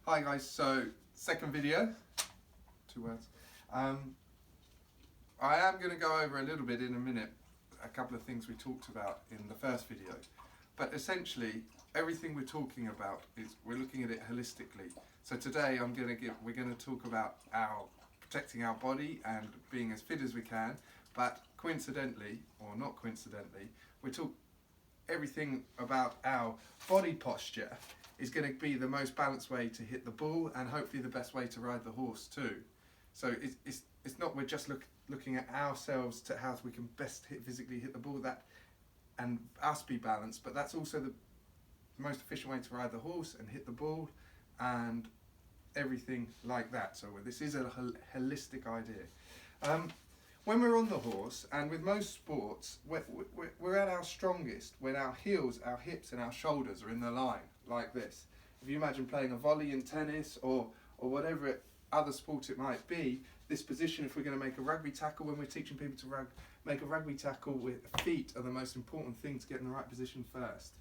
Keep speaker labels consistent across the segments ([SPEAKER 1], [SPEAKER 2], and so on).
[SPEAKER 1] Hi guys, so second video, 2 words. I am going to go over a little bit in a minute, a couple of things we talked about in the first video. But essentially, everything we're talking about is we're looking at it holistically. So today we're going to talk about protecting our body and being as fit as we can. But coincidentally, or not coincidentally, we talk everything about our body posture is going to be the most balanced way to hit the ball and hopefully the best way to ride the horse too. So it's not we're just looking at ourselves to how we can best physically hit the ball and us be balanced, but that's also the most efficient way to ride the horse and hit the ball and everything like that. So this is a holistic idea. When we're on the horse, and with most sports, we're at our strongest when our heels, our hips and our shoulders are in the line, like this. If you imagine playing a volley in tennis or whatever other sport it might be, this position, if we're going to make a rugby tackle, when we're teaching people to make a rugby tackle, with feet are the most important thing to get in the right position first.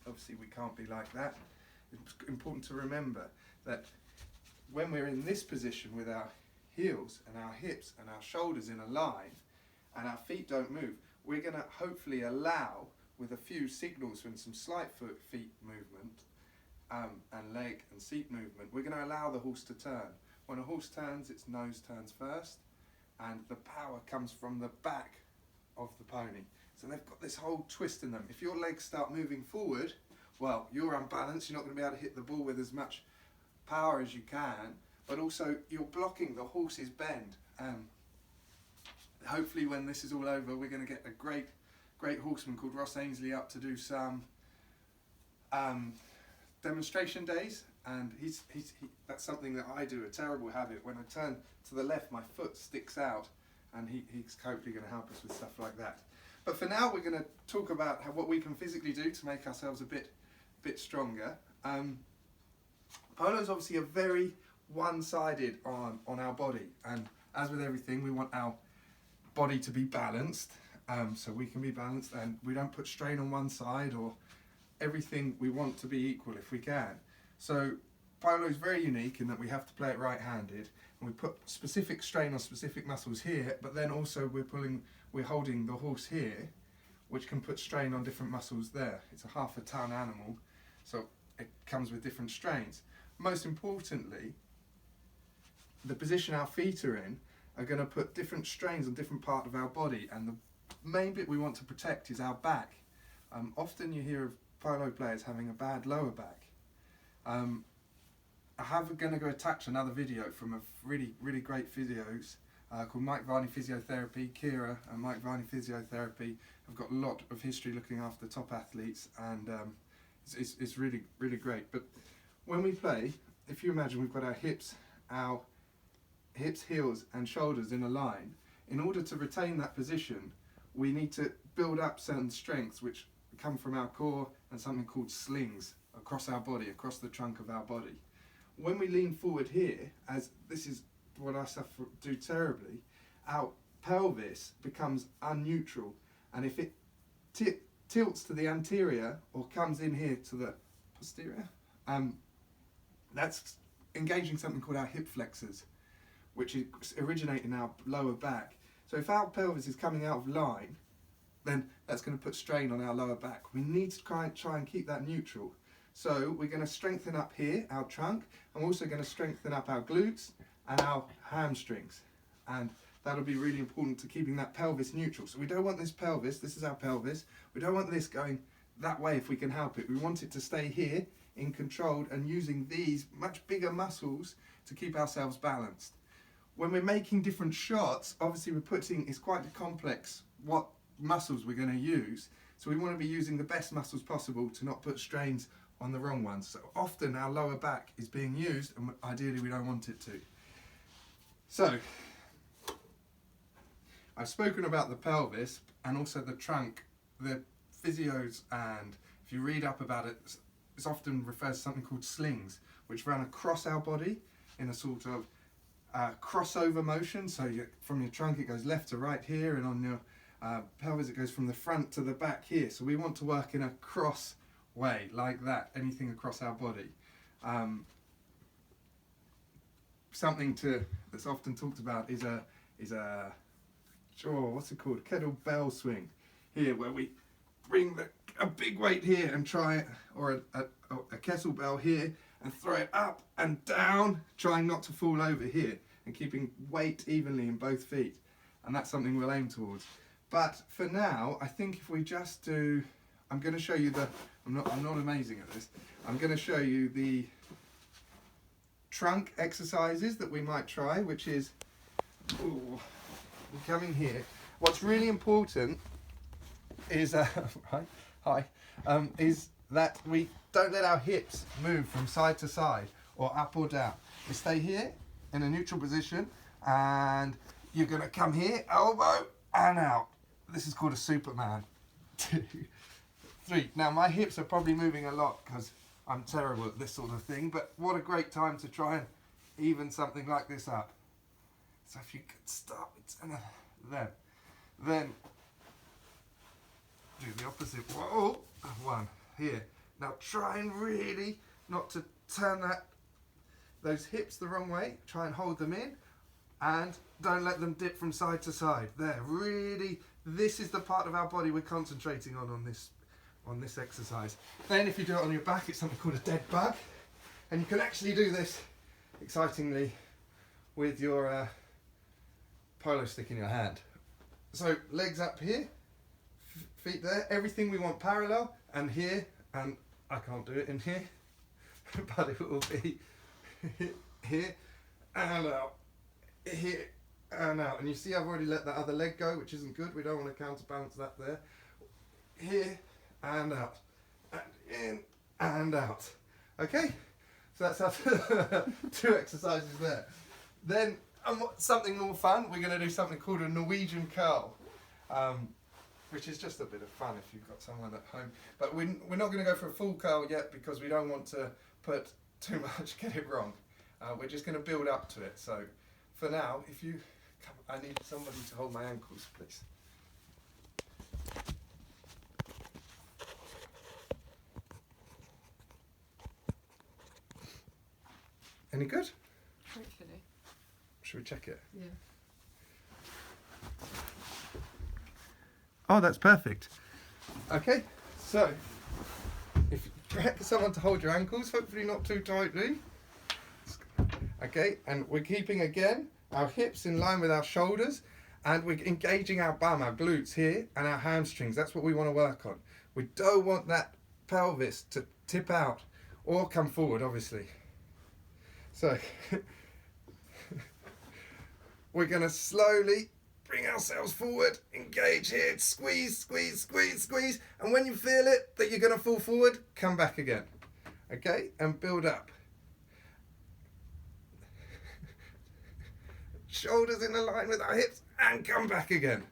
[SPEAKER 1] Obviously we can't be like that. It's important to remember that when we're in this position with our heels and our hips and our shoulders in a line and our feet don't move, we're going to hopefully allow, with a few signals and some slight feet movement and leg and seat movement, we're going to allow the horse to turn. When a horse turns, its nose turns first and the power comes from the back of the pony. So they've got this whole twist in them. If your legs start moving forward, well, you're unbalanced, you're not going to be able to hit the ball with as much power as you can, but also you're blocking the horse's bend. Hopefully when this is all over, we're going to get a great horseman called Ross Ainsley up to do some demonstration days, and that's something that I do, a terrible habit. When I turn to the left, my foot sticks out, and he's hopefully going to help us with stuff like that. But for now, we're going to talk about what we can physically do to make ourselves a bit stronger. Polo is obviously a very one-sided on our body, and as with everything, we want our body to be balanced, so we can be balanced and we don't put strain on one side, or everything we want to be equal if we can. So Polo is very unique in that we have to play it right-handed, and we put specific strain on specific muscles here, but then also we're holding the horse here, which can put strain on different muscles there. It's a half a ton animal, so it comes with different strains. Most importantly, the position our feet are in are going to put different strains on different part of our body, and the main bit we want to protect is our back. Often you hear of polo players having a bad lower back. I'm going to go attach another video from a really great physios called Mike Varney Physiotherapy. Kyrah and Mike Varney Physiotherapy have got a lot of history looking after top athletes, and it's really great. But when we play, if you imagine we've got our hips, heels and shoulders in a line, in order to retain that position, we need to build up certain strengths which come from our core and something called slings across our body, across the trunk of our body. When we lean forward here, as this is what I do terribly, our pelvis becomes unneutral, and if it tilts to the anterior or comes in here to the posterior, that's engaging something called our hip flexors, which originate in our lower back. So if our pelvis is coming out of line, then that's going to put strain on our lower back. We need to try and keep that neutral. So we're going to strengthen up here, our trunk, and we're also going to strengthen up our glutes and our hamstrings. And that'll be really important to keeping that pelvis neutral. So we don't want this pelvis, this is our pelvis, we don't want this going that way if we can help it. We want it to stay here in control and using these much bigger muscles to keep ourselves balanced. When we're making different shots, obviously it's quite complex what muscles we're going to use. So we want to be using the best muscles possible to not put strains on the wrong ones. So often our lower back is being used, and ideally we don't want it to. So I've spoken about the pelvis and also the trunk. The physios, and if you read up about it, it's often refers to something called slings, which run across our body in a sort of crossover motion. So from your trunk it goes left to right here, and on your pelvis it goes from the front to the back here. So we want to work in a cross way like that, anything across our body. something that's often talked about is a what's it called? Kettlebell swing. Here, where we bring a big weight here and try it, or a kettlebell here and throw it up and down, trying not to fall over here and keeping weight evenly in both feet. And that's something we'll aim towards. But for now, I think if we just do, I'm going to show you I'm not amazing at this. I'm going to show you the trunk exercises that we might try, which is, we come in here. What's really important is, is that we don't let our hips move from side to side or up or down. We stay here in a neutral position, and you're going to come here, elbow and out. This is called a Superman. 2, 3. Now my hips are probably moving a lot because I'm terrible at this sort of thing, but what a great time to try and even something like this up. So if you could start with then do the opposite. Whoa, 1 here. Now try and really not to turn those hips the wrong way. Try and hold them in and don't let them dip from side to side. There, really, this is the part of our body we're concentrating on this exercise. Then if you do it on your back, it's something called a dead bug, and you can actually do this excitingly with your polo stick in your hand. So legs up here, feet there, everything we want parallel, and here, and I can't do it in here, but it will be here and out, here and out. And you see I've already let that other leg go, which isn't good. We don't want to counterbalance that there. Here and out, and in and out. Okay, so that's our 2 exercises there. Then something more fun, we're going to do something called a Norwegian curl, which is just a bit of fun if you've got someone at home. But we're not going to go for a full curl yet because we don't want to put too much, get it wrong. We're just going to build up to it. So for now, if you come, I need somebody to hold my ankles, please. Any good?
[SPEAKER 2] Hopefully.
[SPEAKER 1] Should we check it?
[SPEAKER 2] Yeah.
[SPEAKER 1] Oh, that's perfect. Okay, so if you get someone to hold your ankles, hopefully not too tightly. Okay, and we're keeping again our hips in line with our shoulders, and we're engaging our bum, our glutes here, and our hamstrings. That's what we want to work on. We don't want that pelvis to tip out or come forward, obviously. So we're going to slowly bring ourselves forward, engage here, squeeze, squeeze, squeeze, squeeze, and when you feel it that you're going to fall forward, come back again. Okay, and build up. Shoulders in line with our hips, and come back again.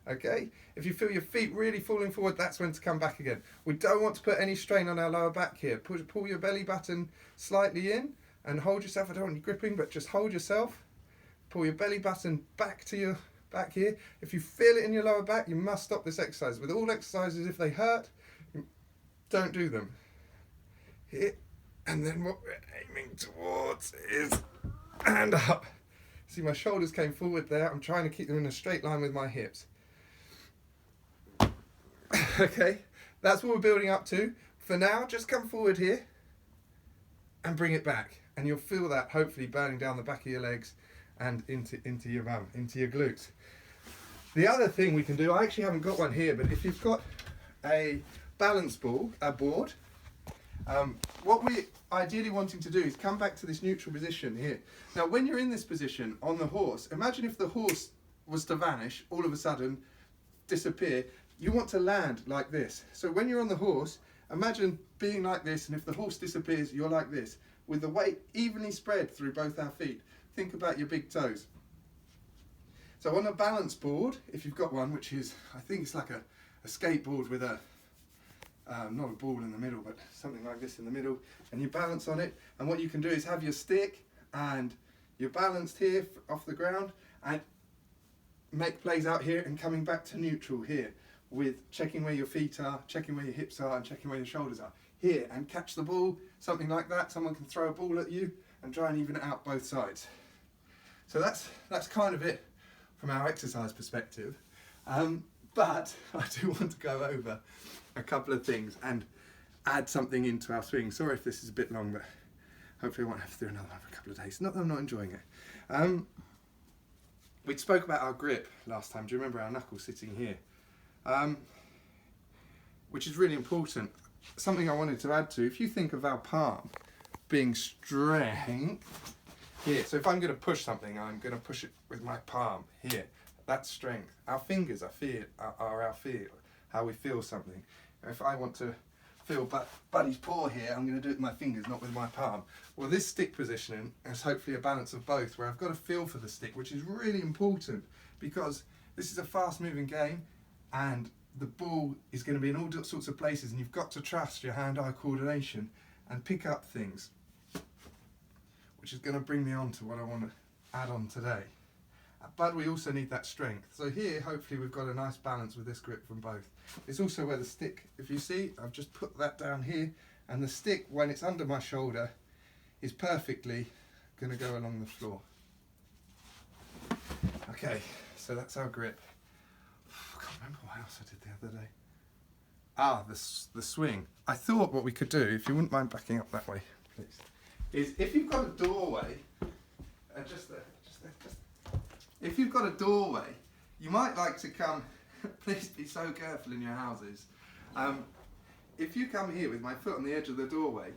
[SPEAKER 1] Okay, if you feel your feet really falling forward, that's when to come back again. We don't want to put any strain on our lower back here. Pull your belly button slightly in and hold yourself. I don't want you gripping, but just hold yourself. Pull your belly button back to your back here. If you feel it in your lower back, you must stop this exercise. With all exercises, if they hurt, don't do them. Here, and then what we're aiming towards is and up. See, my shoulders came forward there. I'm trying to keep them in a straight line with my hips. Okay, that's what we're building up to. For now, just come forward here and bring it back. And you'll feel that hopefully burning down the back of your legs and into your bum, into your glutes. The other thing we can do, I actually haven't got one here, but if you've got a balance board, what we're ideally wanting to do is come back to this neutral position here. Now, when you're in this position on the horse, imagine if the horse was to vanish, all of a sudden disappear. You want to land like this. So when you're on the horse, imagine being like this, and if the horse disappears, you're like this, with the weight evenly spread through both our feet. Think about your big toes. So on a balance board, if you've got one, which is, I think it's like a skateboard with a, not a ball in the middle, but something like this in the middle, and you balance on it, and what you can do is have your stick, and you're balanced here off the ground, and make plays out here, and coming back to neutral here, with checking where your feet are, checking where your hips are, and checking where your shoulders are. Here, and catch the ball, something like that. Someone can throw a ball at you, and try and even it out both sides. So that's kind of it from our exercise perspective. But I do want to go over a couple of things and add something into our swing. Sorry if this is a bit long, but hopefully I won't have to do another one for a couple of days. Not that I'm not enjoying it. We spoke about our grip last time. Do you remember our knuckle sitting here? Which is really important. Something I wanted to add to, if you think of our palm being strength here, so if I'm going to push something, I'm going to push it with my palm here. That's strength. Our fingers are our feel, how we feel something. If I want to feel Buddy's paw here, I'm going to do it with my fingers, not with my palm. Well, this stick positioning is hopefully a balance of both, where I've got a feel for the stick, which is really important because this is a fast moving game and the ball is going to be in all sorts of places, and you've got to trust your hand-eye coordination and pick up things, which is going to bring me on to what I want to add on today. But we also need that strength. So here, hopefully we've got a nice balance with this grip from both. It's also where the stick, if you see, I've just put that down here, and the stick, when it's under my shoulder, is perfectly going to go along the floor. Okay, so that's our grip. I can't remember what else I did the other day. The swing. I thought what we could do, if you wouldn't mind backing up that way, please, is if you've got a doorway, if you've got a doorway, you might like to come, please be so careful in your houses. If you come here with my foot on the edge of the doorway,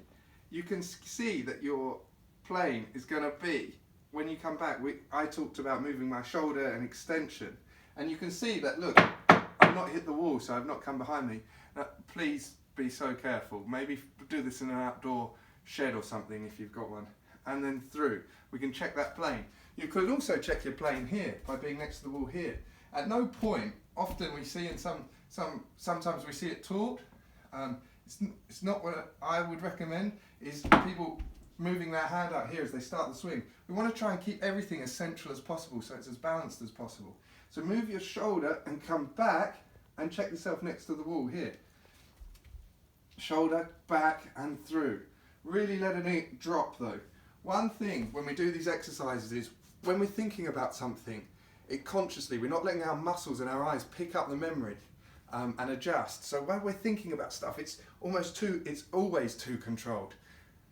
[SPEAKER 1] you can see that your plane is going to be, when you come back, I talked about moving my shoulder and extension, and you can see that, look, I've not hit the wall, so I've not come behind me. Now, please be so careful. Maybe do this in an outdoor shed or something if you've got one, and then through. We can check that plane. You could also check your plane here by being next to the wall here. At no point, often we see in sometimes we see it taught. It's not what I would recommend, is people moving their hand out here as they start the swing. We want to try and keep everything as central as possible so it's as balanced as possible. So move your shoulder and come back and check yourself next to the wall here. Shoulder, back and through. Really letting it drop though. One thing when we do these exercises is when we're thinking about something, we're not letting our muscles and our eyes pick up the memory and adjust. So when we're thinking about stuff, it's always too controlled.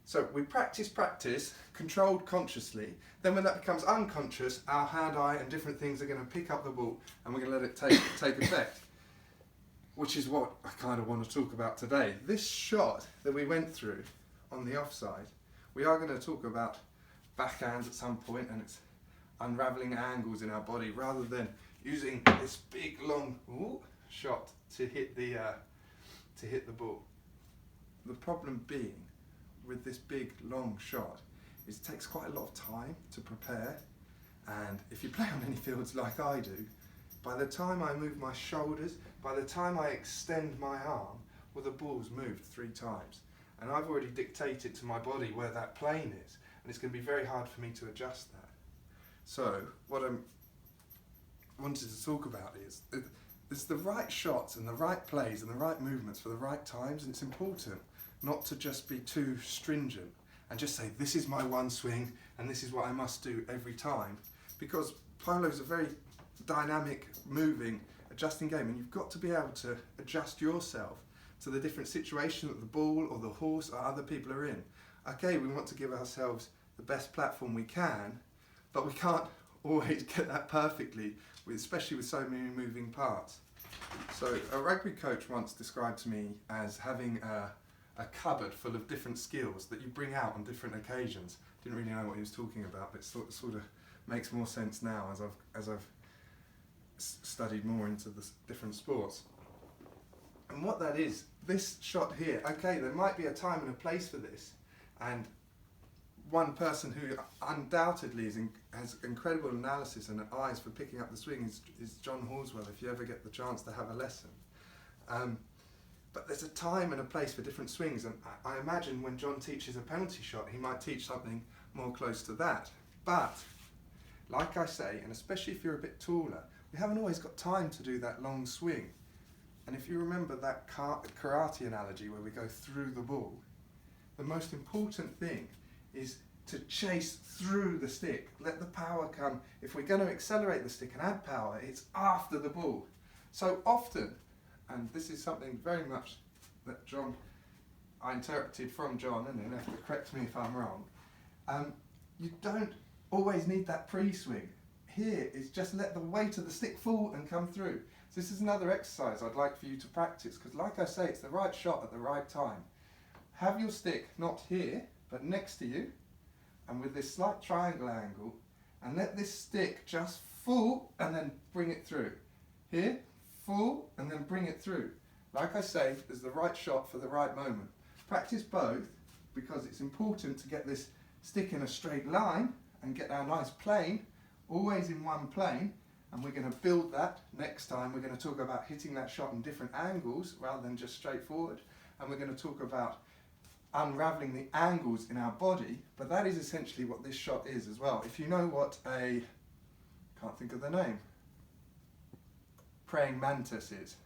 [SPEAKER 1] So we practice, controlled consciously. Then when that becomes unconscious, our hand, eye and different things are going to pick up the ball and we're going to let it take effect. Which is what I kind of want to talk about today. This shot that we went through on the offside, we are going to talk about backhands at some point, and it's unravelling angles in our body rather than using this big long shot to hit the ball. The problem being with this big long shot is it takes quite a lot of time to prepare, and if you play on any fields like I do, by the time I move my shoulders, by the time I extend my arm, well, the ball's moved 3 times. And I've already dictated to my body where that plane is, and it's going to be very hard for me to adjust that. So what I wanted to talk about is there's the right shots and the right plays and the right movements for the right times, and it's important not to just be too stringent and just say this is my one swing and this is what I must do every time, because polo is a very dynamic, moving, adjusting game, and you've got to be able to adjust yourself to the different situation that the ball or the horse or other people are in. Okay, we want to give ourselves the best platform we can, but we can't always get that perfectly, especially with so many moving parts. So a rugby coach once described to me as having a cupboard full of different skills that you bring out on different occasions. Didn't really know what he was talking about, but it sort of makes more sense now as I've studied more into the different sports. And what that is, this shot here, okay, there might be a time and a place for this, and one person who undoubtedly has incredible analysis and eyes for picking up the swing is John Horswell, if you ever get the chance to have a lesson. But there's a time and a place for different swings, and I imagine when John teaches a penalty shot, he might teach something more close to that. But, like I say, and especially if you're a bit taller, we haven't always got time to do that long swing. And if you remember that karate analogy where we go through the ball, the most important thing is to chase through the stick. Let the power come. If we're going to accelerate the stick and add power, it's after the ball. So often, and this is something very much that I interpreted from John, and he'll have to correct me if I'm wrong, you don't always need that pre-swing. Here is just let the weight of the stick fall and come through. So this is another exercise I'd like for you to practice, because like I say, it's the right shot at the right time. Have your stick not here, but next to you, and with this slight triangle angle, and let this stick just fall and then bring it through. Here, fall and then bring it through. Like I say, there's the right shot for the right moment. Practice both, because it's important to get this stick in a straight line and get our nice plane, always in one plane, and we're going to build that. Next time we're going to talk about hitting that shot in different angles rather than just straight forward, and we're going to talk about unraveling the angles in our body, but that is essentially what this shot is as well. If you know what can't think of the name, praying mantis is,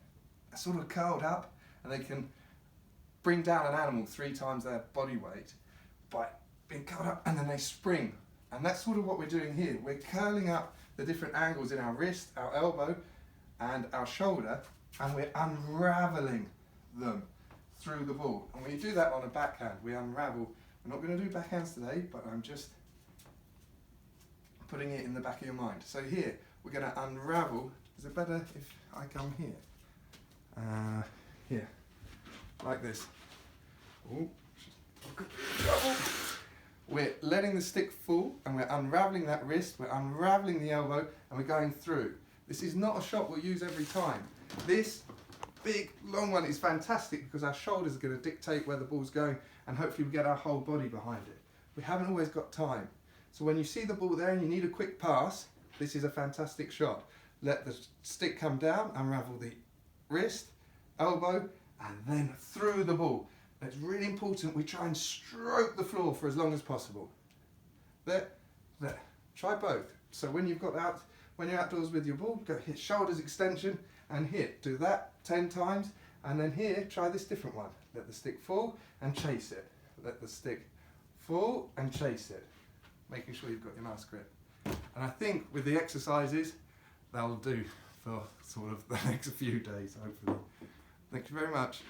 [SPEAKER 1] they're sort of curled up and they can bring down an animal 3 times their body weight by being curled up, and then they spring. And that's sort of what we're doing here. We're curling up the different angles in our wrist, our elbow and our shoulder, and we're unraveling them through the ball. And when you do that on a backhand, we unravel. We're not going to do backhands today, but I'm just putting it in the back of your mind. So here, we're going to unravel. Is it better if I come here? Here, like this. Ooh. We're letting the stick fall, and we're unraveling that wrist, we're unraveling the elbow, and we're going through. This is not a shot we'll use every time. This big, long one is fantastic because our shoulders are going to dictate where the ball's going, and hopefully we get our whole body behind it. We haven't always got time. So when you see the ball there and you need a quick pass, this is a fantastic shot. Let the stick come down, unravel the wrist, elbow, and then through the ball. It's really important we try and stroke the floor for as long as possible. There. Try both. So when you're outdoors with your ball, go hit shoulders extension and hit. Do that 10 times, and then here, try this different one. Let the stick fall and chase it. Let the stick fall and chase it. Making sure you've got your nice grip. And I think with the exercises, that'll do for sort of the next few days, hopefully. Thank you very much.